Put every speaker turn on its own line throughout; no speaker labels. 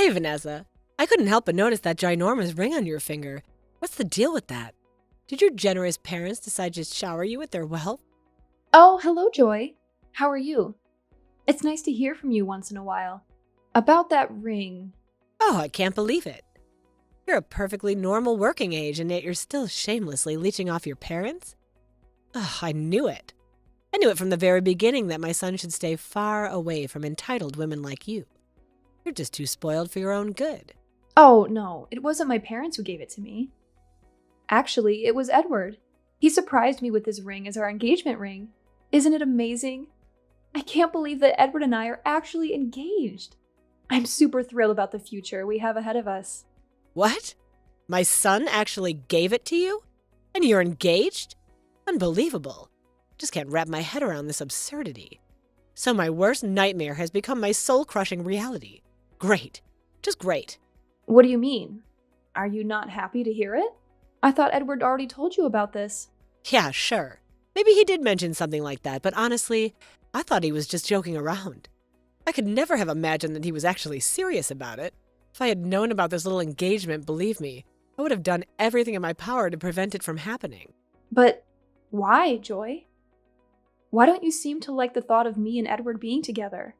Hey, Vanessa. I couldn't help but notice that ginormous ring on your finger. What's the deal with that? Did your generous parents decide to shower you with their wealth?
Oh, hello, Joy. How are you? It's nice to hear from you once in a while. About that ring.
Oh, I can't believe it. You're a perfectly normal working age, and yet you're still shamelessly leeching off your parents? Ugh, I knew it. I knew it from the very beginning that my son should stay far away from entitled women like you. You're just too spoiled for your own good.
Oh, no, it wasn't my parents who gave it to me. Actually, it was Edward. He surprised me with his ring as our engagement ring. Isn't it amazing? I can't believe that Edward and I are actually engaged. I'm super thrilled about the future we have ahead of us.
What? My son actually gave it to you? And you're engaged? Unbelievable. Just can't wrap my head around this absurdity. So my worst nightmare has become my soul-crushing reality. Great. Just great.
What do you mean? Are you not happy to hear it? I thought Edward already told you about this.
Yeah, sure. Maybe he did mention something like that, but honestly, I thought he was just joking around. I could never have imagined that he was actually serious about it. If I had known about this little engagement, believe me, I would have done everything in my power to prevent it from happening.
But why, Joy? Why don't you seem to like the thought of me and Edward being together?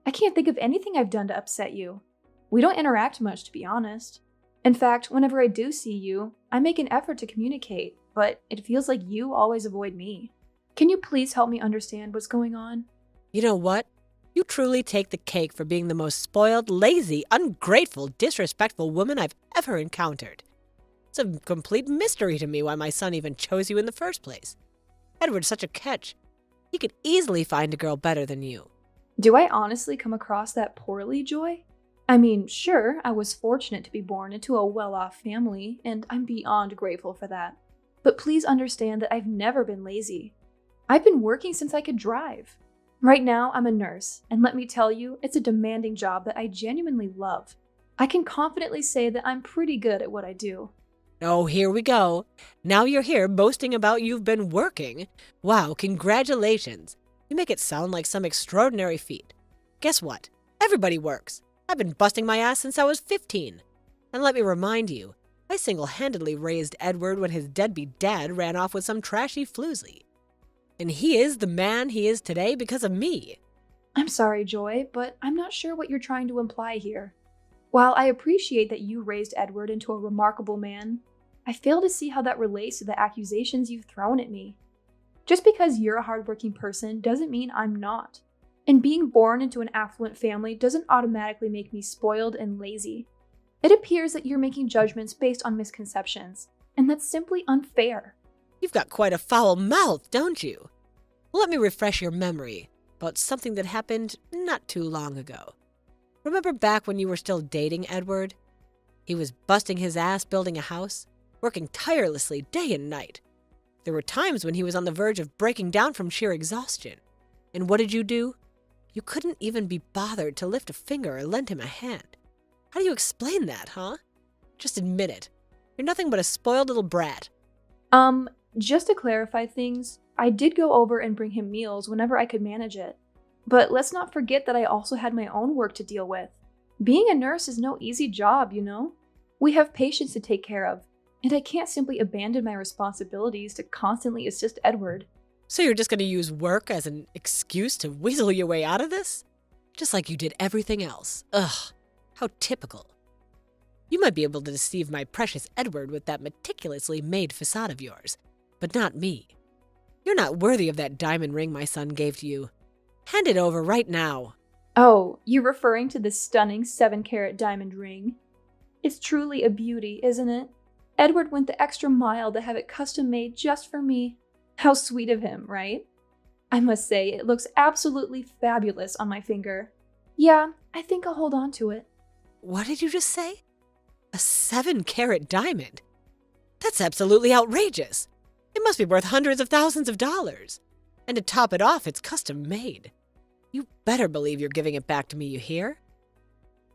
I can't think of anything I've done to upset you. We don't interact much, to be honest. In fact, whenever I do see you, I make an effort to communicate, but it feels like you always avoid me. Can you please help me understand what's going on?
You know what? You truly take the cake for being the most spoiled, lazy, ungrateful, disrespectful woman I've ever encountered. It's a complete mystery to me why my son even chose you in the first place. Edward's such a catch. He could easily find a girl better than you.
Do I honestly come across that poorly, Joy? I mean, sure, I was fortunate to be born into a well-off family, and I'm beyond grateful for that. But please understand that I've never been lazy. I've been working since I could drive. Right now, I'm a nurse, and let me tell you, it's a demanding job that I genuinely love. I can confidently say that I'm pretty good at what I do.
Oh, here we go. Now you're here boasting about you've been working. Wow, congratulations. You make it sound like some extraordinary feat. Guess what? Everybody works. I've been busting my ass since I was 15. And let me remind you, I single-handedly raised Edward when his deadbeat dad ran off with some trashy floozy. And he is the man he is today because of me.
I'm sorry, Joy, but I'm not sure what you're trying to imply here. While I appreciate that you raised Edward into a remarkable man, I fail to see how that relates to the accusations you've thrown at me. Just because you're a hardworking person doesn't mean I'm not. And being born into an affluent family doesn't automatically make me spoiled and lazy. It appears that you're making judgments based on misconceptions, and that's simply unfair.
You've got quite a foul mouth, don't you? Well, let me refresh your memory about something that happened not too long ago. Remember back when you were still dating Edward? He was busting his ass building a house, working tirelessly day and night. There were times when he was on the verge of breaking down from sheer exhaustion. And what did you do? You couldn't even be bothered to lift a finger or lend him a hand. How do you explain that, huh? Just admit it. You're nothing but a spoiled little brat.
Just to clarify things, I did go over and bring him meals whenever I could manage it. But let's not forget that I also had my own work to deal with. Being a nurse is no easy job, you know? We have patients to take care of, and I can't simply abandon my responsibilities to constantly assist Edward.
So you're just going to use work as an excuse to weasel your way out of this? Just like you did everything else. Ugh, how typical. You might be able to deceive my precious Edward with that meticulously made facade of yours, but not me. You're not worthy of that diamond ring my son gave to you. Hand it over right now.
Oh, you're referring to this stunning 7-carat diamond ring? It's truly a beauty, isn't it? Edward went the extra mile to have it custom made just for me. How sweet of him, right? I must say, it looks absolutely fabulous on my finger. Yeah, I think I'll hold on to it.
What did you just say? A 7-carat diamond? That's absolutely outrageous. It must be worth hundreds of thousands of dollars. And to top it off, it's custom made. You better believe you're giving it back to me, you hear?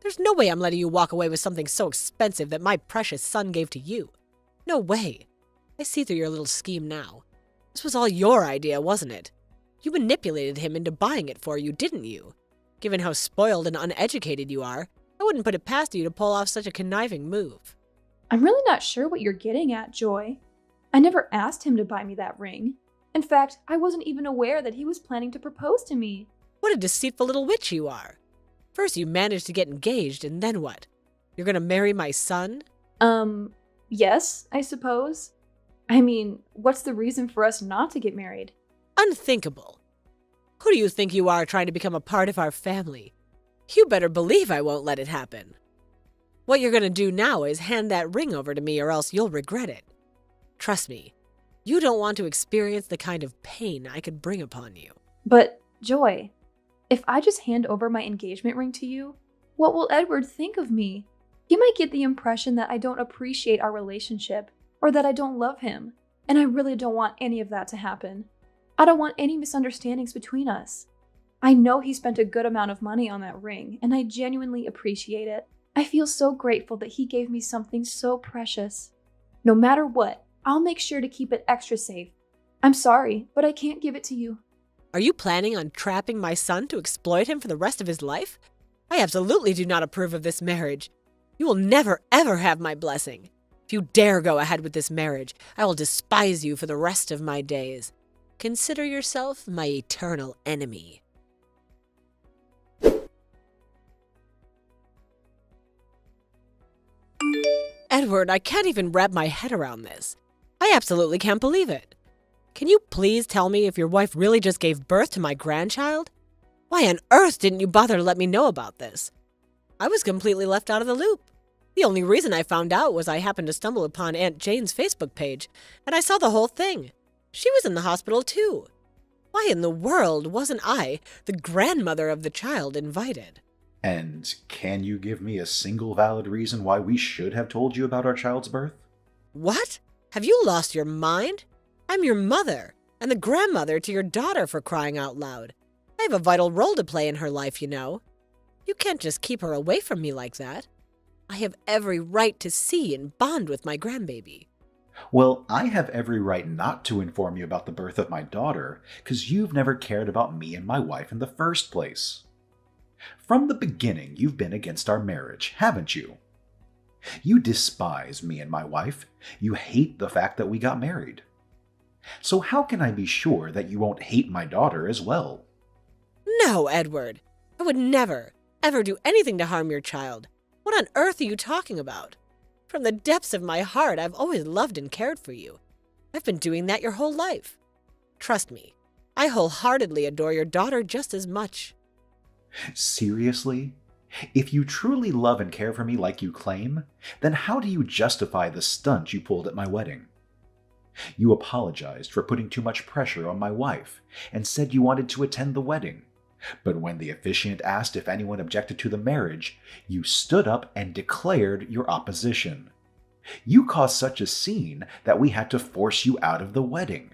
There's no way I'm letting you walk away with something so expensive that my precious son gave to you. No way. I see through your little scheme now. This was all your idea, wasn't it? You manipulated him into buying it for you, didn't you? Given how spoiled and uneducated you are, I wouldn't put it past you to pull off such a conniving move.
I'm really not sure what you're getting at, Joy. I never asked him to buy me that ring. In fact, I wasn't even aware that he was planning to propose to me.
What a deceitful little witch you are. First you managed to get engaged, and then what? You're gonna marry my son?
Yes, I suppose. I mean, what's the reason for us not to get married?
Unthinkable. Who do you think you are trying to become a part of our family? You better believe I won't let it happen. What you're gonna do now is hand that ring over to me or else you'll regret it. Trust me, you don't want to experience the kind of pain I could bring upon you.
But, Joy, if I just hand over my engagement ring to you, what will Edward think of me? He might get the impression that I don't appreciate our relationship or that I don't love him, and I really don't want any of that to happen. I don't want any misunderstandings between us. I know he spent a good amount of money on that ring, and I genuinely appreciate it. I feel so grateful that he gave me something so precious. No matter what, I'll make sure to keep it extra safe. I'm sorry, but I can't give it to you.
Are you planning on trapping my son to exploit him for the rest of his life? I absolutely do not approve of this marriage. You will never, ever have my blessing. If you dare go ahead with this marriage, I will despise you for the rest of my days. Consider yourself my eternal enemy. Edward, I can't even wrap my head around this. I absolutely can't believe it. Can you please tell me if your wife really just gave birth to my grandchild? Why on earth didn't you bother to let me know about this? I was completely left out of the loop. The only reason I found out was I happened to stumble upon Aunt Jane's Facebook page, and I saw the whole thing. She was in the hospital too. Why in the world wasn't I, the grandmother of the child, invited?
And can you give me a single valid reason why we should have told you about our child's birth?
What? Have you lost your mind? I'm your mother, and the grandmother to your daughter, for crying out loud. I have a vital role to play in her life, you know. You can't just keep her away from me like that. I have every right to see and bond with my grandbaby.
Well, I have every right not to inform you about the birth of my daughter, because you've never cared about me and my wife in the first place. From the beginning, you've been against our marriage, haven't you? You despise me and my wife. You hate the fact that we got married. So how can I be sure that you won't hate my daughter as well?
No, Edward. I would never, ever do anything to harm your child. What on earth are you talking about? From the depths of my heart, I've always loved and cared for you. I've been doing that your whole life. Trust me, I wholeheartedly adore your daughter just as much.
Seriously? If you truly love and care for me like you claim, then how do you justify the stunt you pulled at my wedding? You apologized for putting too much pressure on my wife and said you wanted to attend the wedding. But when the officiant asked if anyone objected to the marriage, you stood up and declared your opposition. You caused such a scene that we had to force you out of the wedding.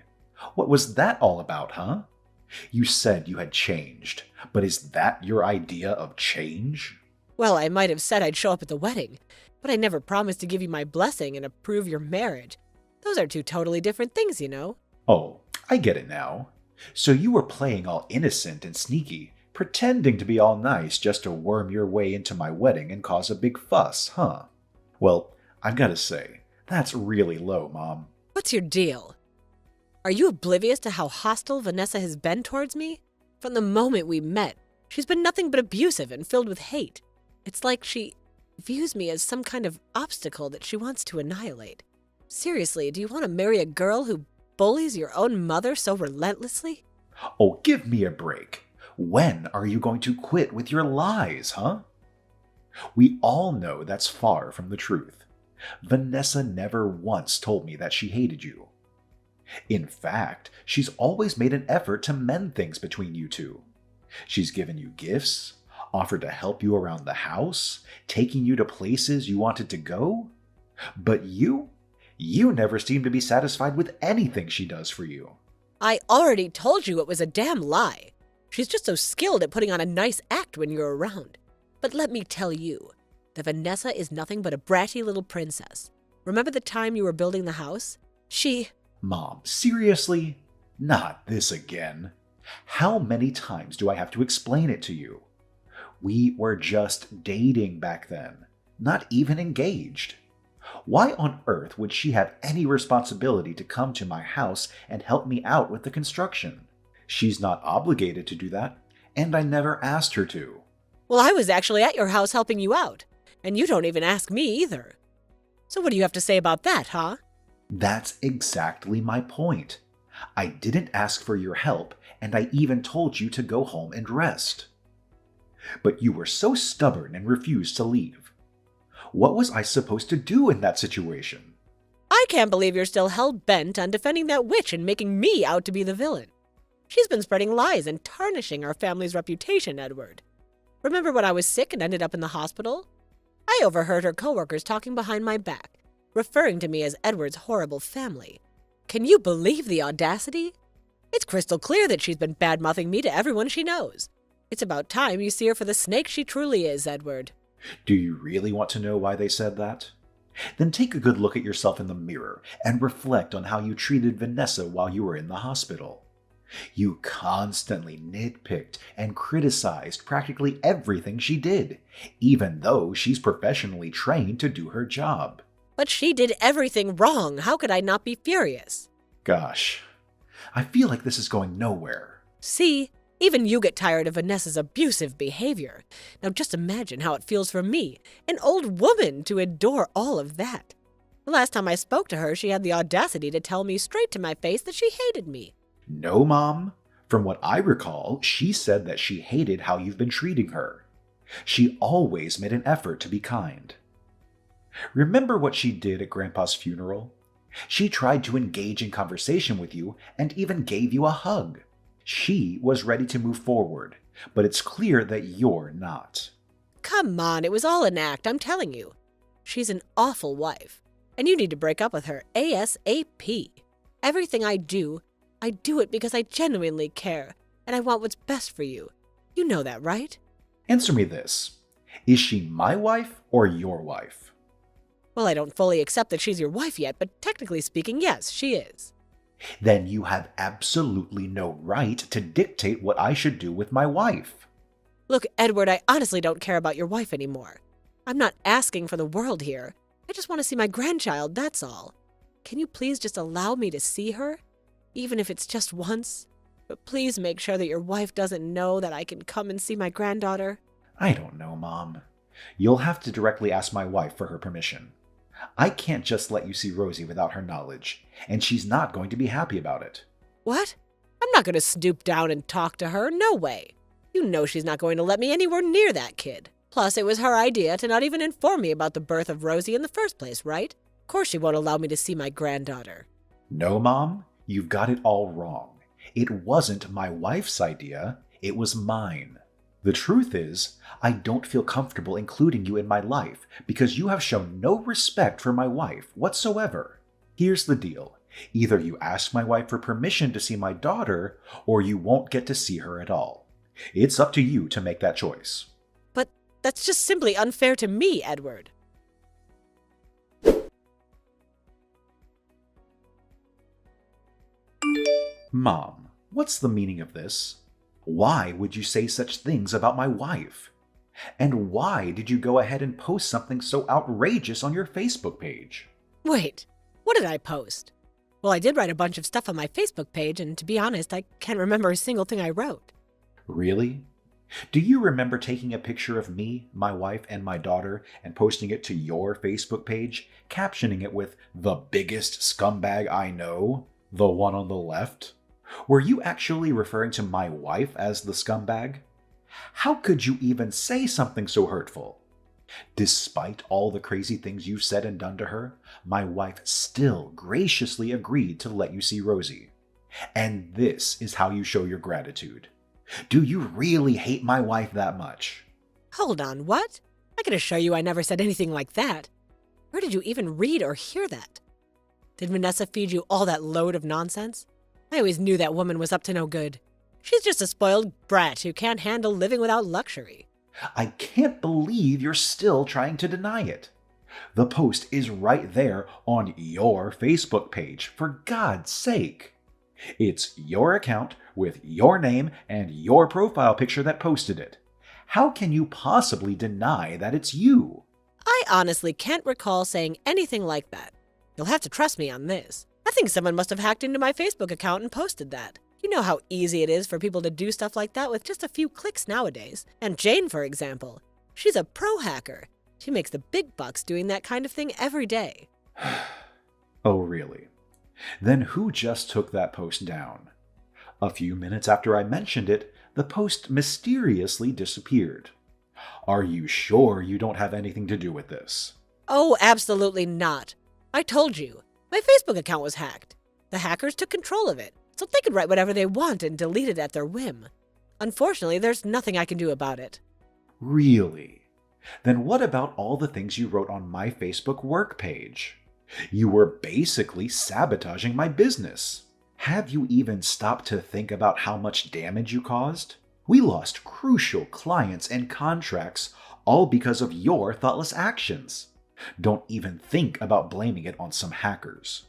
What was that all about, huh? You said you had changed, but is that your idea of change?
Well, I might have said I'd show up at the wedding, but I never promised to give you my blessing and approve your marriage. Those are two totally different things, you know.
Oh, I get it now. So you were playing all innocent and sneaky, pretending to be all nice just to worm your way into my wedding and cause a big fuss, huh? Well, I've got to say, that's really low, Mom.
What's your deal? Are you oblivious to how hostile Vanessa has been towards me? From the moment we met, she's been nothing but abusive and filled with hate. It's like she views me as some kind of obstacle that she wants to annihilate. Seriously, do you want to marry a girl who bullies your own mother so relentlessly?
Oh, give me a break. When are you going to quit with your lies, huh? We all know that's far from the truth. Vanessa never once told me that she hated you. In fact, she's always made an effort to mend things between you two. She's given you gifts, offered to help you around the house, taking you to places you wanted to go. But you never seem to be satisfied with anything she does for you.
I already told you it was a damn lie. She's just so skilled at putting on a nice act when you're around. But let me tell you that Vanessa is nothing but a bratty little princess. Remember the time you were building the house?
Mom, seriously? Not this again. How many times do I have to explain it to you? We were just dating back then, not even engaged. Why on earth would she have any responsibility to come to my house and help me out with the construction? She's not obligated to do that, and I never asked her to.
Well, I was actually at your house helping you out, and you don't even ask me either. So what do you have to say about that, huh?
That's exactly my point. I didn't ask for your help, and I even told you to go home and rest. But you were so stubborn and refused to leave. What was I supposed to do in that situation?
I can't believe you're still hell-bent on defending that witch and making me out to be the villain. She's been spreading lies and tarnishing our family's reputation, Edward. Remember when I was sick and ended up in the hospital? I overheard her coworkers talking behind my back, referring to me as Edward's horrible family. Can you believe the audacity? It's crystal clear that she's been bad-mouthing me to everyone she knows. It's about time you see her for the snake she truly is, Edward.
Do you really want to know why they said that? Then take a good look at yourself in the mirror and reflect on how you treated Vanessa while you were in the hospital. You constantly nitpicked and criticized practically everything she did, even though she's professionally trained to do her job.
But she did everything wrong. How could I not be furious?
Gosh, I feel like this is going nowhere.
See, even you get tired of Vanessa's abusive behavior. Now just imagine how it feels for me, an old woman, to endure all of that. The last time I spoke to her, she had the audacity to tell me straight to my face that she hated me.
No, Mom. From what I recall, she said that she hated how you've been treating her. She always made an effort to be kind. Remember what she did at Grandpa's funeral? She tried to engage in conversation with you and even gave you a hug. She was ready to move forward, but it's clear that you're not.
Come on, it was all an act, I'm telling you. She's an awful wife, and you need to break up with her ASAP. Everything I do it because I genuinely care, and I want what's best for you. You know that, right?
Answer me this. Is she my wife or your wife?
Well, I don't fully accept that she's your wife yet, but technically speaking, yes, she is.
Then you have absolutely no right to dictate what I should do with my wife.
Look, Edward, I honestly don't care about your wife anymore. I'm not asking for the world here. I just want to see my grandchild, that's all. Can you please just allow me to see her? Even if it's just once? But please make sure that your wife doesn't know that I can come and see my granddaughter.
I don't know, Mom. You'll have to directly ask my wife for her permission. I can't just let you see Rosie without her knowledge, and she's not going to be happy about it.
What? I'm not going to stoop down and talk to her. No way. You know she's not going to let me anywhere near that kid. Plus, it was her idea to not even inform me about the birth of Rosie in the first place, right? Of course she won't allow me to see my granddaughter.
No, Mom. You've got it all wrong. It wasn't my wife's idea. It was mine. The truth is, I don't feel comfortable including you in my life because you have shown no respect for my wife whatsoever. Here's the deal. Either you ask my wife for permission to see my daughter, or you won't get to see her at all. It's up to you to make that choice.
But that's just simply unfair to me, Edward.
Mom, what's the meaning of this? Why would you say such things about my wife? And why did you go ahead and post something so outrageous on your Facebook page?
Wait, what did I post? Well, I did write a bunch of stuff on my Facebook page, and to be honest, I can't remember a single thing I wrote.
Really? Do you remember taking a picture of me, my wife, and my daughter and posting it to your Facebook page, captioning it with "the biggest scumbag I know," the one on the left? Were you actually referring to my wife as the scumbag? How could you even say something so hurtful? Despite all the crazy things you've said and done to her, my wife still graciously agreed to let you see Rosie. And this is how you show your gratitude. Do you really hate my wife that much?
Hold on, what? I can assure you I never said anything like that. Where did you even read or hear that? Did Vanessa feed you all that load of nonsense? I always knew that woman was up to no good. She's just a spoiled brat who can't handle living without luxury.
I can't believe you're still trying to deny it. The post is right there on your Facebook page, for God's sake. It's your account with your name and your profile picture that posted it. How can you possibly deny that it's you?
I honestly can't recall saying anything like that. You'll have to trust me on this. I think someone must have hacked into my Facebook account and posted that. You know how easy it is for people to do stuff like that with just a few clicks nowadays. And Jane, for example, she's a pro hacker. She makes the big bucks doing that kind of thing every day.
Oh, really? Then who just took that post down? A few minutes after I mentioned it, the post mysteriously disappeared. Are you sure you don't have anything to do with this?
Oh, absolutely not. I told you, my Facebook account was hacked. The hackers took control of it, so they could write whatever they want and delete it at their whim. Unfortunately, there's nothing I can do about it.
Really? Then what about all the things you wrote on my Facebook work page? You were basically sabotaging my business. Have you even stopped to think about how much damage you caused? We lost crucial clients and contracts all because of your thoughtless actions. Don't even think about blaming it on some hackers.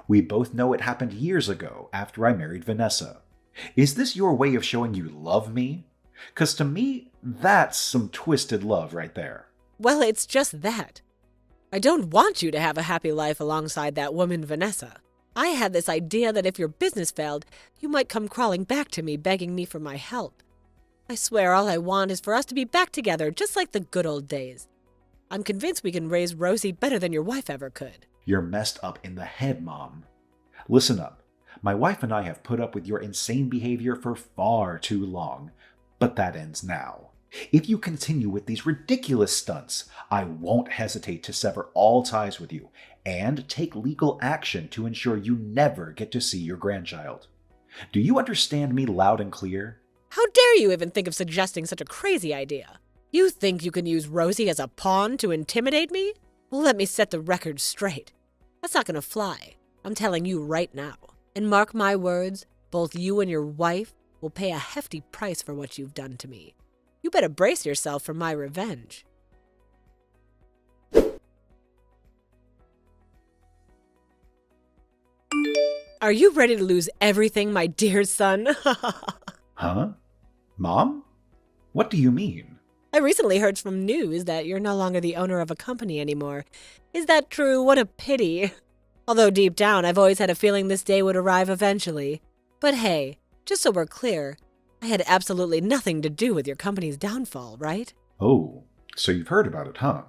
We both know it happened years ago after I married Vanessa. Is this your way of showing you love me? 'Cause to me, that's some twisted love right there.
Well, it's just that. I don't want you to have a happy life alongside that woman, Vanessa. I had this idea that if your business failed, you might come crawling back to me begging me for my help. I swear all I want is for us to be back together just like the good old days. I'm convinced we can raise Rosie better than your wife ever could.
You're messed up in the head, Mom. Listen up. My wife and I have put up with your insane behavior for far too long, but that ends now. If you continue with these ridiculous stunts, I won't hesitate to sever all ties with you and take legal action to ensure you never get to see your grandchild. Do you understand me loud and clear?
How dare you even think of suggesting such a crazy idea? You think you can use Rosie as a pawn to intimidate me? Well, let me set the record straight. That's not gonna fly. I'm telling you right now. And mark my words, both you and your wife will pay a hefty price for what you've done to me. You better brace yourself for my revenge. Are you ready to lose everything, my dear son?
Huh? Mom? What do you mean?
I recently heard from news that you're no longer the owner of a company anymore. Is that true? What a pity. Although deep down, I've always had a feeling this day would arrive eventually. But hey, just so we're clear, I had absolutely nothing to do with your company's downfall, right?
Oh, so you've heard about it, huh?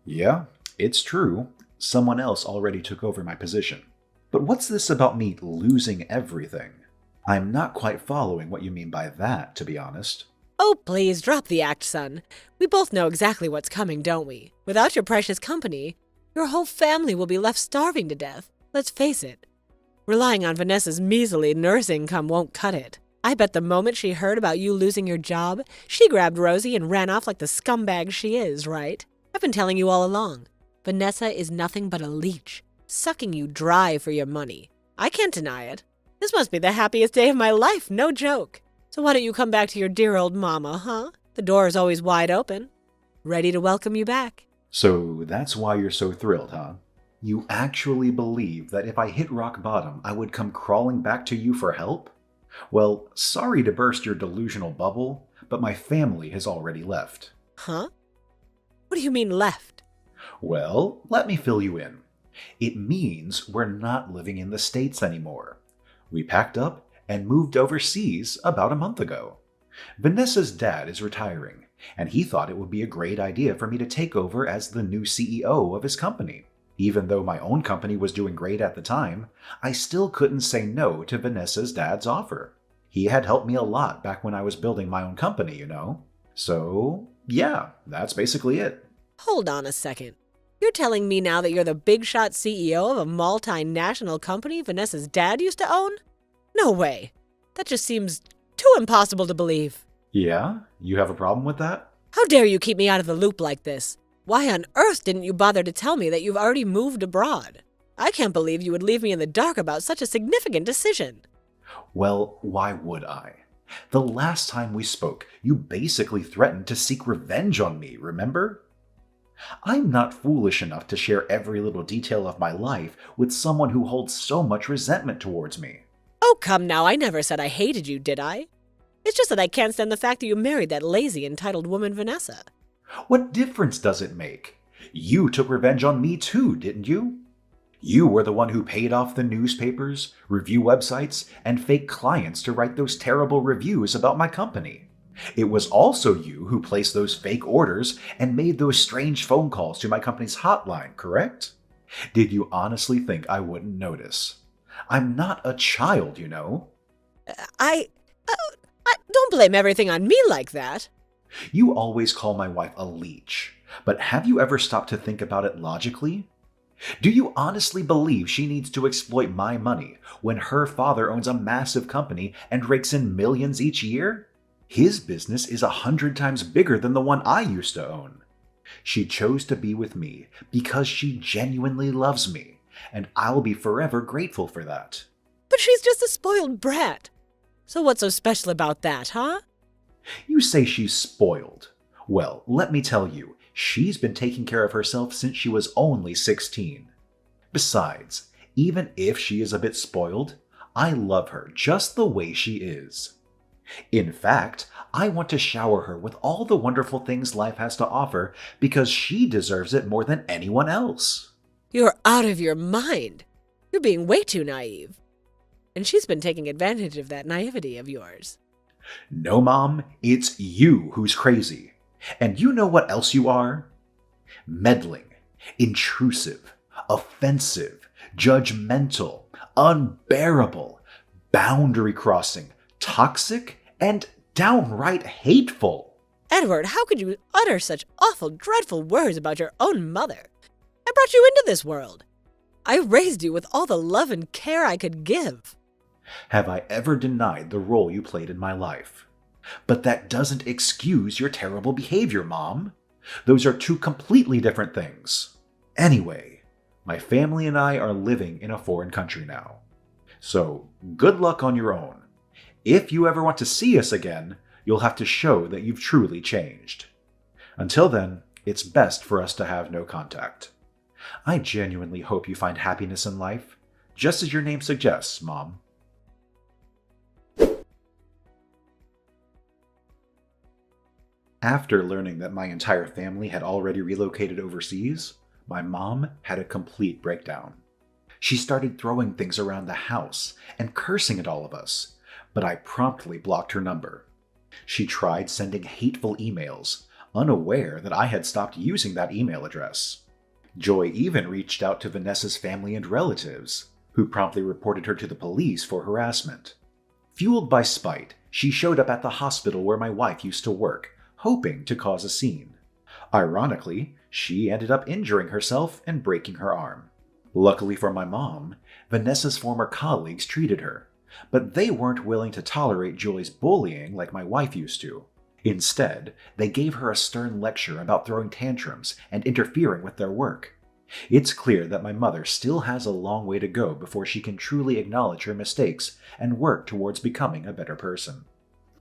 Yeah, it's true. Someone else already took over my position. But what's this about me losing everything? I'm not quite following what you mean by that, to be honest.
Oh, please, drop the act, son. We both know exactly what's coming, don't we? Without your precious company, your whole family will be left starving to death. Let's face it. Relying on Vanessa's measly nurse income won't cut it. I bet the moment she heard about you losing your job, she grabbed Rosie and ran off like the scumbag she is, right? I've been telling you all along. Vanessa is nothing but a leech, sucking you dry for your money. I can't deny it. This must be the happiest day of my life, no joke. So why don't you come back to your dear old mama, huh? The door is always wide open, ready to welcome you back.
So that's why you're so thrilled, huh? You actually believe that if I hit rock bottom, I would come crawling back to you for help? Well, sorry to burst your delusional bubble, but my family has already left.
Huh? What do you mean left?
Well, let me fill you in. It means we're not living in the States anymore. We packed up and moved overseas about a month ago. Vanessa's dad is retiring, and he thought it would be a great idea for me to take over as the new CEO of his company. Even though my own company was doing great at the time, I still couldn't say no to Vanessa's dad's offer. He had helped me a lot back when I was building my own company, you know? So, yeah, that's basically it.
Hold on a second. You're telling me now that you're the big shot CEO of a multinational company Vanessa's dad used to own? No way. That just seems too impossible to believe.
Yeah? You have a problem with that?
How dare you keep me out of the loop like this? Why on earth didn't you bother to tell me that you've already moved abroad? I can't believe you would leave me in the dark about such a significant decision.
Well, why would I? The last time we spoke, you basically threatened to seek revenge on me, remember? I'm not foolish enough to share every little detail of my life with someone who holds so much resentment towards me.
Oh, come now, I never said I hated you, did I? It's just that I can't stand the fact that you married that lazy, entitled woman, Vanessa.
What difference does it make? You took revenge on me too, didn't you? You were the one who paid off the newspapers, review websites, and fake clients to write those terrible reviews about my company. It was also you who placed those fake orders and made those strange phone calls to my company's hotline, correct? Did you honestly think I wouldn't notice? I'm not a child, you know.
I don't blame everything on me like that.
You always call my wife a leech, but have you ever stopped to think about it logically? Do you honestly believe she needs to exploit my money when her father owns a massive company and rakes in millions each year? His business is 100 times bigger than the one I used to own. She chose to be with me because she genuinely loves me, and I'll be forever grateful for that.
But she's just a spoiled brat. So what's so special about that, huh?
You say she's spoiled. Well, let me tell you, she's been taking care of herself since she was only 16. Besides, even if she is a bit spoiled, I love her just the way she is. In fact, I want to shower her with all the wonderful things life has to offer because she deserves it more than anyone else.
You're out of your mind. You're being way too naive. And she's been taking advantage of that naivety of yours.
No, Mom, it's you who's crazy. And you know what else you are? Meddling, intrusive, offensive, judgmental, unbearable, boundary-crossing, toxic, and downright hateful.
Edward, how could you utter such awful, dreadful words about your own mother? I brought you into this world. I raised you with all the love and care I could give.
Have I ever denied the role you played in my life? But that doesn't excuse your terrible behavior, Mom. Those are two completely different things. Anyway, my family and I are living in a foreign country now. So, good luck on your own. If you ever want to see us again, you'll have to show that you've truly changed. Until then, it's best for us to have no contact. I genuinely hope you find happiness in life, just as your name suggests, Mom. After learning that my entire family had already relocated overseas, my mom had a complete breakdown. She started throwing things around the house and cursing at all of us, but I promptly blocked her number. She tried sending hateful emails, unaware that I had stopped using that email address. Joy even reached out to Vanessa's family and relatives, who promptly reported her to the police for harassment. Fueled by spite, she showed up at the hospital where my wife used to work, hoping to cause a scene. Ironically, she ended up injuring herself and breaking her arm. Luckily for my mom, Vanessa's former colleagues treated her, but they weren't willing to tolerate Joy's bullying like my wife used to. Instead, they gave her a stern lecture about throwing tantrums and interfering with their work. It's clear that my mother still has a long way to go before she can truly acknowledge her mistakes and work towards becoming a better person.